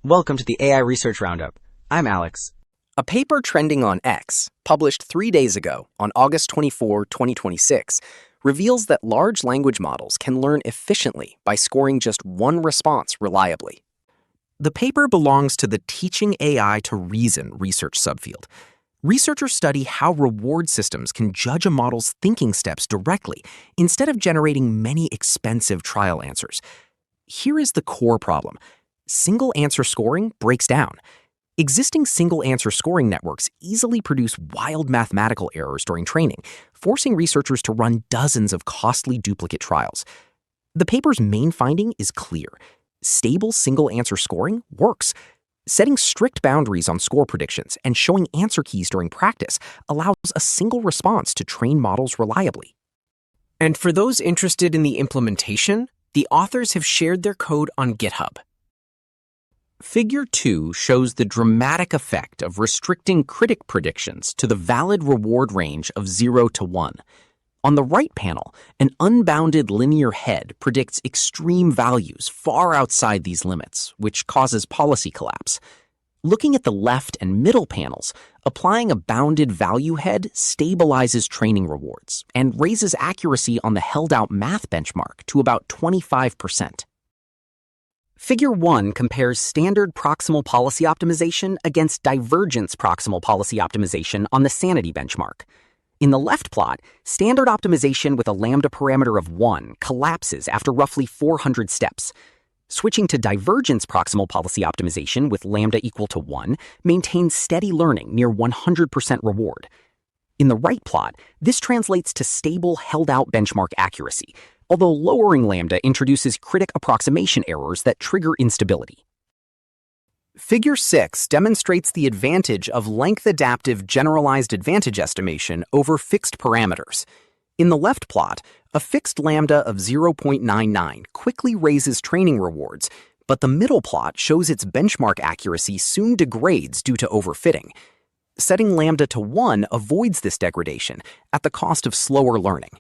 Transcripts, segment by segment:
Welcome to the AI Research Roundup. I'm Alex. A paper trending on X, published 3 days ago on August 24, 2026, reveals that large language models can learn efficiently by scoring just one response reliably. The paper belongs to the Teaching AI to Reason research subfield. Researchers study how reward systems can judge a model's thinking steps directly instead of generating many expensive trial answers. Here is the core problem. Single answer scoring breaks down. Existing single answer scoring networks easily produce wild mathematical errors during training, forcing researchers to run dozens of costly duplicate trials. The paper's main finding is clear. Stable single answer scoring works. Setting strict boundaries on score predictions and showing answer keys during practice allows a single response to train models reliably. And for those interested in the implementation, the authors have shared their code on GitHub. Figure 2 shows the dramatic effect of restricting critic predictions to the valid reward range of 0 to 1. On the right panel, an unbounded linear head predicts extreme values far outside these limits, which causes policy collapse. Looking at the left and middle panels, applying a bounded value head stabilizes training rewards and raises accuracy on the held-out math benchmark to about 25%. Figure 1 compares standard proximal policy optimization against divergence proximal policy optimization on the sanity benchmark. In the left plot, standard optimization with a lambda parameter of 1 collapses after roughly 400 steps. Switching to divergence proximal policy optimization with lambda equal to 1 maintains steady learning near 100% reward. In the right plot, this translates to stable held-out benchmark accuracy, although lowering lambda introduces critic approximation errors that trigger instability. Figure 6 demonstrates the advantage of length-adaptive generalized advantage estimation over fixed parameters. In the left plot, a fixed lambda of 0.99 quickly raises training rewards, but the middle plot shows its benchmark accuracy soon degrades due to overfitting. Setting lambda to 1 avoids this degradation at the cost of slower learning.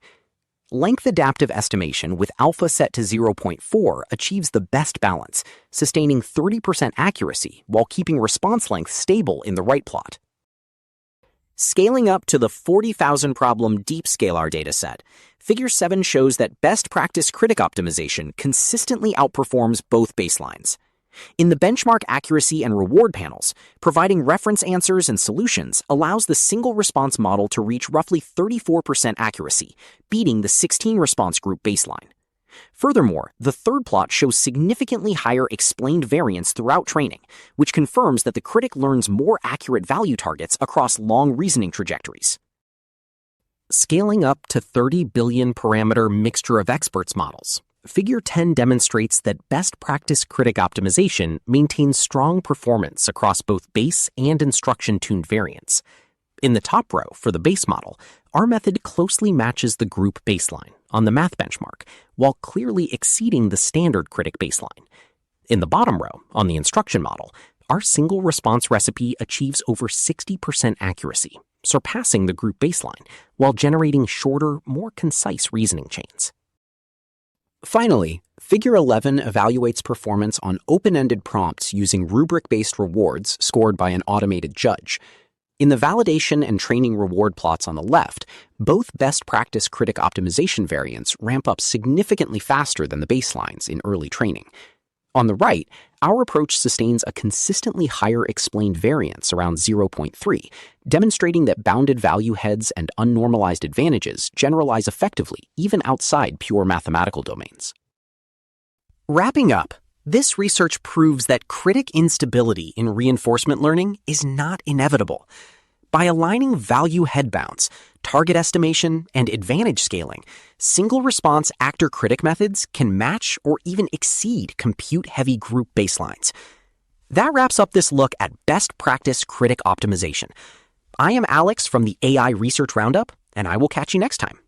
Length-adaptive estimation with alpha set to 0.4 achieves the best balance, sustaining 30% accuracy while keeping response length stable in the right plot. Scaling up to the 40,000 problem deep scalar dataset, Figure 7 shows that best practice critic optimization consistently outperforms both baselines. In the benchmark accuracy and reward panels, providing reference answers and solutions allows the single response model to reach roughly 34% accuracy, beating the 16 response group baseline. Furthermore, the third plot shows significantly higher explained variance throughout training, which confirms that the critic learns more accurate value targets across long reasoning trajectories. Scaling up to 30 billion parameter mixture of experts models, Figure 10 demonstrates that best practice critic optimization maintains strong performance across both base and instruction-tuned variants. In the top row, for the base model, our method closely matches the group baseline on the math benchmark, while clearly exceeding the standard critic baseline. In the bottom row, on the instruction model, our single response recipe achieves over 60% accuracy, surpassing the group baseline, while generating shorter, more concise reasoning chains. Finally, Figure 11 evaluates performance on open-ended prompts using rubric-based rewards scored by an automated judge. In the validation and training reward plots on the left, both best practice critic optimization variants ramp up significantly faster than the baselines in early training. On the right, our approach sustains a consistently higher explained variance around 0.3, demonstrating that bounded value heads and unnormalized advantages generalize effectively even outside pure mathematical domains. Wrapping up, this research proves that critic instability in reinforcement learning is not inevitable. By aligning value head bounds, target estimation, and advantage scaling, single response actor-critic methods can match or even exceed compute-heavy group baselines. That wraps up this look at best practice critic optimization. I am Alex from the AI Research Roundup, and I will catch you next time.